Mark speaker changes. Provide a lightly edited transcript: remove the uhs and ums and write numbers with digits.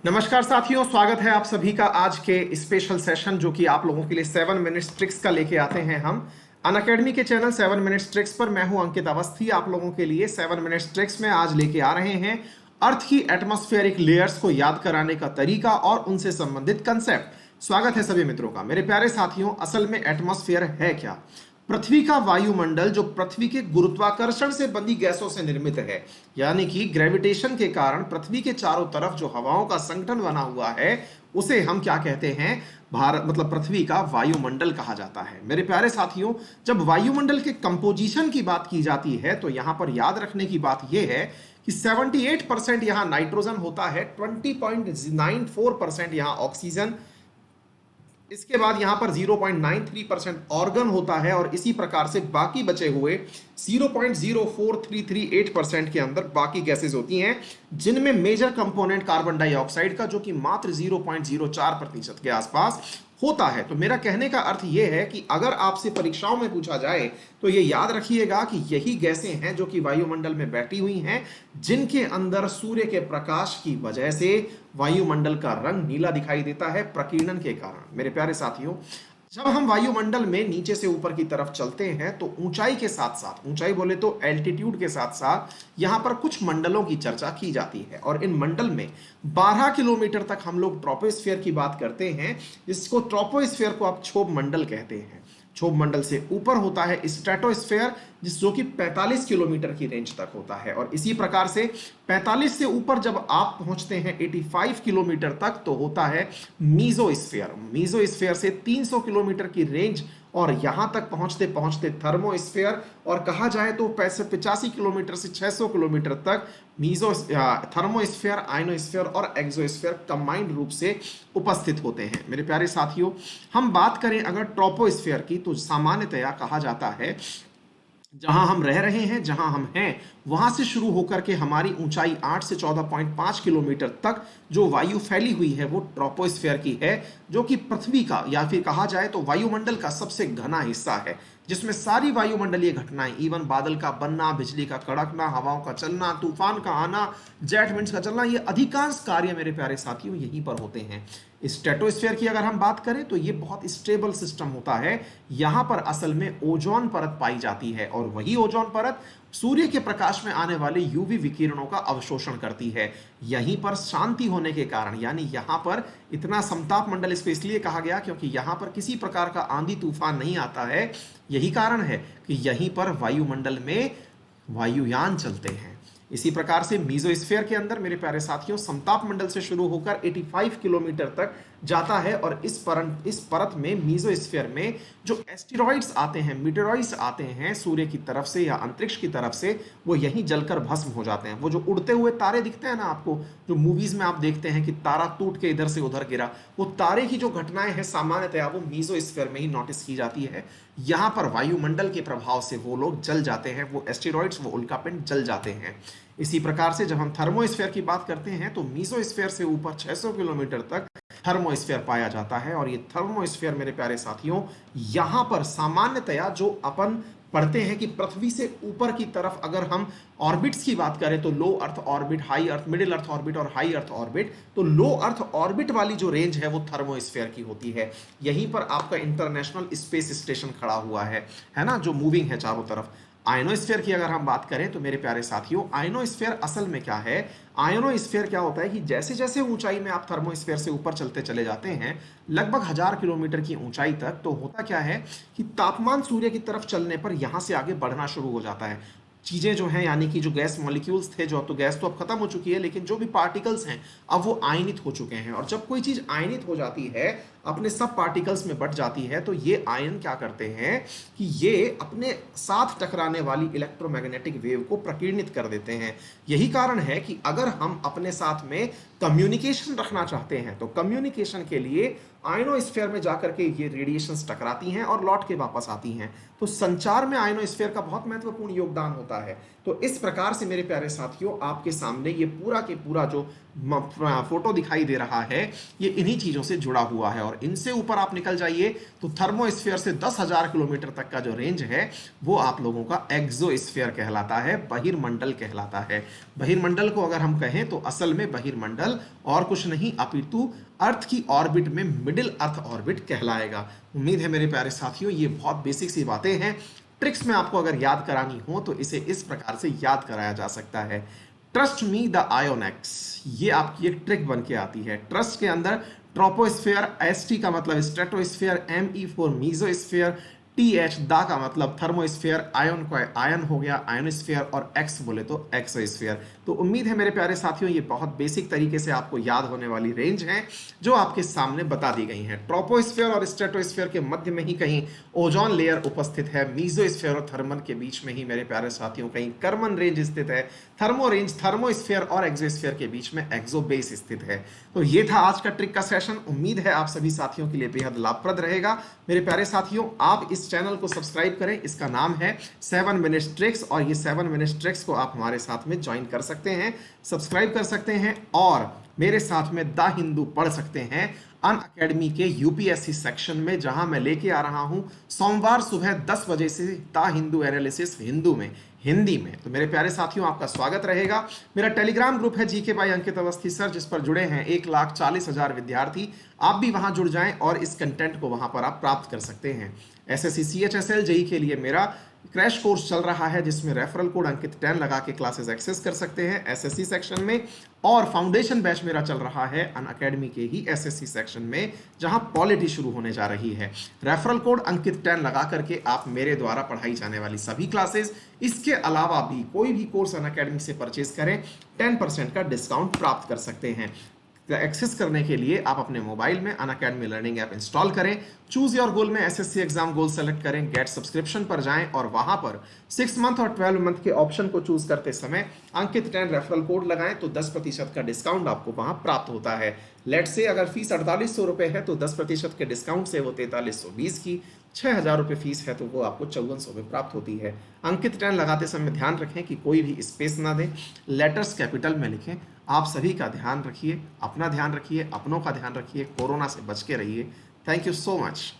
Speaker 1: नमस्कार साथियों, स्वागत है आप सभी का आज के स्पेशल सेशन जो कि आप लोगों के लिए 7 मिनट्स ट्रिक्स का लेके आते हैं हम अनअकैडमी के चैनल 7 मिनट्स ट्रिक्स पर। मैं हूं अंकित अवस्थी, आप लोगों के लिए 7 मिनट्स ट्रिक्स में आज लेके आ रहे हैं अर्थ की एटमॉस्फेरिक लेयर्स को याद कराने का तरीका और उनसे संबंधित कंसेप्ट। स्वागत है सभी मित्रों का। मेरे प्यारे साथियों, असल में एटमॉस्फेयर है क्या? पृथ्वी का वायुमंडल जो पृथ्वी के गुरुत्वाकर्षण से बंधी गैसों से निर्मित है, यानी कि ग्रेविटेशन के कारण पृथ्वी के चारों तरफ जो हवाओं का संगठन बना हुआ है उसे हम क्या कहते हैं? भारत मतलब पृथ्वी का वायुमंडल कहा जाता है। मेरे प्यारे साथियों, जब वायुमंडल के कंपोजिशन की बात की जाती है तो यहां पर याद रखने की बात यह है कि 78% यहां नाइट्रोजन होता है, 20.94% यहां ऑक्सीजन, इसके बाद यहां पर 0.93% ऑर्गन होता है और इसी प्रकार से बाकी बचे हुए 0.04338% के अंदर बाकी गैसेस होती हैं, जिनमें मेजर कंपोनेंट कार्बन डाइऑक्साइड का जो कि मात्र 0.04% के आसपास होता है। तो मेरा कहने का अर्थ यह है कि अगर आपसे परीक्षाओं में पूछा जाए तो यह याद रखिएगा कि यही गैसें हैं जो कि वायुमंडल में बैठी हुई हैं, जिनके अंदर सूर्य के प्रकाश की वजह से वायुमंडल का रंग नीला दिखाई देता है प्रकीर्णन के कारण। मेरे प्यारे साथियों, जब हम वायुमंडल में नीचे से ऊपर की तरफ चलते हैं तो ऊंचाई के साथ साथ, ऊंचाई बोले तो एल्टीट्यूड के साथ साथ, यहां पर कुछ मंडलों की चर्चा की जाती है और इन मंडल में 12 किलोमीटर तक हम लोग ट्रोपोस्फियर की बात करते हैं, जिसको ट्रोपोस्फियर को आप क्षोभ मंडल कहते हैं। क्षोभ मंडल से ऊपर होता है स्ट्रेटोस्फेयर, जो कि 45 किलोमीटर की रेंज तक होता है, और इसी प्रकार से 45 से ऊपर जब आप पहुंचते हैं 85 किलोमीटर तक तो होता है मीजोस्फीयर। मीजोस्फीयर से 300 किलोमीटर की रेंज और यहां तक पहुंचते पहुंचते थर्मोस्फीयर, और कहा जाए तो 85 किलोमीटर से 600 किलोमीटर तक मीजो थर्मोस्फीयर, आयनोस्फीयर और एक्सोस्फीयर कंबाइंड रूप से उपस्थित होते हैं। मेरे प्यारे साथियों, हम बात करें अगर ट्रोपोस्फीयर की तो सामान्यतया कहा जाता है जहां हम रह रहे हैं, जहां हम हैं, वहां से शुरू होकर के हमारी ऊंचाई 8 से 14.5 किलोमीटर तक जो वायु फैली हुई है वो ट्रोपोस्फीयर की है, जो कि पृथ्वी का या फिर कहा जाए तो वायुमंडल का सबसे घना हिस्सा है, जिसमें सारी वायुमंडलीय घटनाएं, इवन बादल का बनना, बिजली का कड़कना, हवाओं का चलना, तूफान का आना, जेट विंड्स का चलना, ये अधिकांश कार्य मेरे प्यारे साथियों यहीं पर होते हैं। स्ट्रेटोस्फीयर की अगर हम बात करें तो ये बहुत स्टेबल सिस्टम होता है। यहां पर असल में ओजोन परत पाई जाती है और वही ओजोन परत सूर्य के प्रकाश में आने वाले यूवी विकिरणों का अवशोषण करती है। यहीं पर शांति होने के कारण, यानी यहां पर इतना समताप मंडल इसको इसलिए कहा गया क्योंकि यहां पर किसी प्रकार का आंधी तूफान नहीं आता है। यही कारण है कि यहीं पर वायुमंडल में वायुयान चलते हैं। इसी प्रकार से मीजोस्फीयर के अंदर मेरे प्यारे साथियों समताप मंडल से शुरू होकर 85 किलोमीटर तक जाता है और इस परत में, मीजोस्फीयर में, जो एस्टेरॉइड्स आते हैं, मीटेरॉइड्स आते हैं सूर्य की तरफ से या अंतरिक्ष की तरफ से, वो यहीं जलकर भस्म हो जाते हैं। वो जो उड़ते हुए तारे दिखते हैं ना आपको, जो मूवीज में आप देखते हैं कि तारा टूट के इधर से उधर गिरा, वो तारे की जो घटनाएं हैं सामान्यतया वो मीजोस्फीयर में ही नोटिस की जाती है। यहां पर वायुमंडल के प्रभाव से वो लोग जल जाते हैं, वो एस्टेरॉइड्स, वो उल्कापिंड जल जाते हैं। इसी प्रकार से जब हम थर्मोस्फीयर की बात करते हैं तो मीजोस्फीयर से ऊपर 600 किलोमीटर तक थर्मोस्फीयर पाया जाता है और ये थर्मोस्फीयर मेरे प्यारे साथियों, यहां पर सामान्यतया जो अपन पढ़ते हैं कि पृथ्वी से ऊपर की तरफ अगर हम ऑर्बिट्स की बात करें तो लो अर्थ ऑर्बिट, हाई अर्थ, मिडिल अर्थ ऑर्बिट और हाई अर्थ ऑर्बिट, तो लो अर्थ ऑर्बिट वाली जो रेंज है वो थर्मोस्फीयर की होती है। यहीं पर आपका इंटरनेशनल स्पेस स्टेशन खड़ा हुआ है ना, जो मूविंग है चारों तरफ। आयनोस्फीयर की अगर हम बात करें तो मेरे प्यारे साथियों, आयनोस्फीयर असल में क्या है? आयनोस्फीयर क्या होता है कि जैसे जैसे ऊंचाई में आप थर्मोस्फीयर से ऊपर चलते चले जाते हैं, लगभग 1000 किलोमीटर की ऊंचाई तक, तो होता क्या है कि तापमान सूर्य की तरफ चलने पर यहां से आगे बढ़ना शुरू हो जाता है। चीजें जो हैं, यानी कि जो गैस मॉलिक्यूल्स थे, जो तो गैस तो अब खत्म हो चुकी है, लेकिन जो भी पार्टिकल्स हैं अब वो आयनित हो चुके हैं, और जब कोई चीज आयनित हो जाती है, अपने सब पार्टिकल्स में बट जाती है, तो ये आयन क्या करते हैं कि ये अपने साथ टकराने वाली इलेक्ट्रोमैग्नेटिक वेव को प्रकीर्णित कर देते हैं। यही कारण है कि अगर हम अपने साथ में कम्युनिकेशन रखना चाहते हैं तो कम्युनिकेशन के लिए आयनोस्फीयर में जाकर के ये रेडिएशंस टकराती हैं और लौट के वापस आती हैं। तो संचार में आयनोस्फीयर का बहुत महत्वपूर्ण योगदान होता है। तो इस प्रकार से मेरे प्यारे साथियों, आपके सामने ये पूरा के पूरा जो फोटो दिखाई दे रहा है, ये इन्हीं चीजों से जुड़ा हुआ है। और इनसे ऊपर आप निकल जाइए तो थर्मोस्फीयर से 10,000 किलोमीटर तक का जो रेंज है वो आप लोगों का एक्सोस्फीयर कहलाता है, बहिर्मंडल कहलाता है। बहिर्मंडल को अगर हम कहें तो असल में बहिर्मंडल और कुछ नहीं अपितु अर्थ की ऑर्बिट में मिडिल अर्थ ऑर्बिट कहलाएगा। उम्मीद है मेरे प्यारे साथियों ये बहुत बेसिक सी बातें हैं। ट्रिक्स में आपको अगर याद करानी हो तो इसे इस प्रकार से याद कराया जा सकता है। ट्रस्ट मी द आयोनेक्स, ये आपकी एक ट्रिक बन के आती है। ट्रस्ट के अंदर ट्रोपोस्फीयर, एस टी का मतलब stratosphere, M E for mesosphere, T H दा का मतलब थर्मोस्फीयर, आयन को आयन हो गया आयनोस्फीयर, और एक्स बोले तो एक्सोस्फीयर। तो उम्मीद है मेरे प्यारे साथियों ये बहुत बेसिक तरीके से आपको याद होने वाली रेंज है जो आपके सामने बता दी गई है। ट्रोपोस्फीयर और स्ट्रेटोस्फीयर के मध्य में ही कहीं ओजोन लेयर उपस्थित है। मीजोस्फीयर और थर्मन के बीच में ही मेरे प्यारे साथियों कहीं कर्मन रेंज स्थित है। थर्मो रेंज थर्मोस्फीयर और एक्सोस्फीयर के बीच में एक्सोबेस स्थित है। तो ये था आज का ट्रिक का सेशन। उम्मीद है आप सभी साथियों के लिए बेहद लाभप्रद रहेगा। मेरे प्यारे साथियों आप इस चैनल को सब्सक्राइब करें, इसका नाम है 7 मिनट्स ट्रिक्स, और ये 7 मिनट्स ट्रिक्स को आप हमारे साथ में ज्वाइन कर सकते हैं, सब्सक्राइब कर सकते हैं और मेरे साथ में द हिंदू पढ़ सकते हैं अनअकैडमी के यूपीएससी सेक्शन में, जहां मैं लेके आ रहा हूं सोमवार सुबह 10 बजे से द हिंदू एनालिसिस हिंदू में, हिंदी में। तो मेरे प्यारे साथियों आपका स्वागत रहेगा। मेरा टेलीग्राम ग्रुप है GK by Ankit Awasthi sir, जिस पर जुड़े हैं 1,40,000 विद्यार्थी। आप भी वहां जुड़ जाएं और इस कंटेंट को वहां पर आप प्राप्त कर सकते हैं। एसएससी सीएचएसएल जेई के लिए मेरा क्रैश कोर्स चल रहा है जिसमें रेफरल कोड अंकित 10 लगा के क्लासेस एक्सेस कर सकते हैं एसएससी सेक्शन में, और फाउंडेशन बैच मेरा चल रहा है अनअकैडमी के ही एसएससी सेक्शन में, जहां पॉलिटी शुरू होने जा रही है। रेफरल कोड अंकित 10 लगा करके आप मेरे द्वारा पढ़ाई जाने वाली सभी क्लासेस, इसके अलावा भी कोई भी कोर्स अनअकैडमी से परचेज करें 10% का डिस्काउंट प्राप्त कर सकते हैं। एक्सेस करने के लिए आप अपने मोबाइल में अनअकैडमी लर्निंग ऐप इंस्टॉल करें, चूज योर गोल में एसएससी एग्जाम गोल सेलेक्ट करें, गेट सब्सक्रिप्शन पर जाएं और वहां पर 6 मंथ और 12 मंथ के ऑप्शन को चूज करते समय अंकित 10 रेफरल कोड लगाएं तो 10% का डिस्काउंट आपको वहां प्राप्त होता है। लेट से अगर फीस 4800 रुपए है तो 10% के डिस्काउंट से वो 4320 की, 6000 रुपये फीस है तो वो आपको 5400 में प्राप्त होती है। अंकित 10 लगाते समय ध्यान रखें कि कोई भी स्पेस ना दें, लेटर्स कैपिटल में लिखें। आप सभी का ध्यान रखिए, अपना ध्यान रखिए, अपनों का ध्यान रखिए, कोरोना से बच के रहिए। Thank you so much.